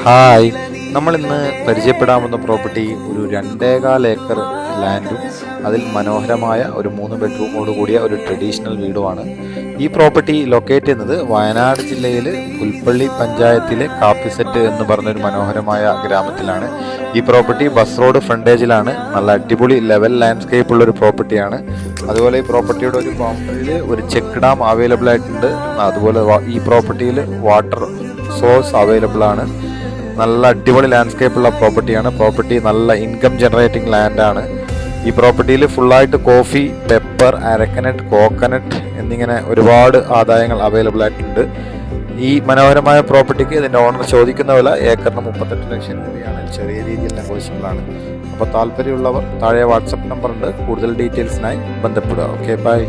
Hi, നമ്മളിന്ന് പരിചയപ്പെടാവുന്ന property ഒരു 2.25 acre ലാൻഡും അതിൽ മനോഹരമായ ഒരു 3 ബെഡ്റൂമോട് കൂടിയ ഒരു ട്രഡീഷണൽ വീടുമാണ്. ഈ പ്രോപ്പർട്ടി ലൊക്കേറ്റ് ചെയ്യുന്നത് വയനാട് ജില്ലയിൽ പുൽപ്പള്ളി പഞ്ചായത്തിലെ കാപ്പിസെറ്റ് എന്ന് പറഞ്ഞൊരു മനോഹരമായ ഗ്രാമത്തിലാണ്. ഈ പ്രോപ്പർട്ടി ബസ് റോഡ് ഫ്രണ്ടേജിലാണ്. നല്ല അടിപൊളി ലെവൽ ലാൻഡ്സ്കേപ്പ് ഉള്ളൊരു പ്രോപ്പർട്ടിയാണ്. അതുപോലെ ഈ പ്രോപ്പർട്ടിയുടെ ഒരു ബൗണ്ടറിയിൽ ഒരു ചെക്ക് ഡാം അവൈലബിൾ ആയിട്ടുണ്ട്. അതുപോലെ ഈ പ്രോപ്പർട്ടിയിൽ വാട്ടർ സോഴ്സ് അവൈലബിൾ ആണ്. നല്ല അടിപൊളി ലാൻഡ്സ്കേപ്പ് ഉള്ള പ്രോപ്പർട്ടിയാണ്. പ്രോപ്പർട്ടി നല്ല ഇൻകം ജനറേറ്റിംഗ് ലാൻഡാണ്. ഈ പ്രോപ്പർട്ടിയിൽ ഫുള്ളായിട്ട് കോഫി, പെപ്പർ, അരക്കനട്ട്, കോക്കനട്ട് എന്നിങ്ങനെ ഒരുപാട് ആദായങ്ങൾ അവൈലബിൾ ആയിട്ടുണ്ട്. ഈ മനോഹരമായ പ്രോപ്പർട്ടിക്ക് ഇതിൻ്റെ ഓണർ ചോദിക്കുന്ന വില ഏക്കറിന് 38 ലക്ഷം രൂപയാണ്. ചെറിയ രീതിയിൽ നെഗോഷ്യബിൾ ആണ്. അപ്പോൾ താല്പര്യമുള്ളവർ താഴെ വാട്സപ്പ് നമ്പർ ഉണ്ട്, കൂടുതൽ ഡീറ്റെയിൽസിനായി ബന്ധപ്പെടുക. Okay, by.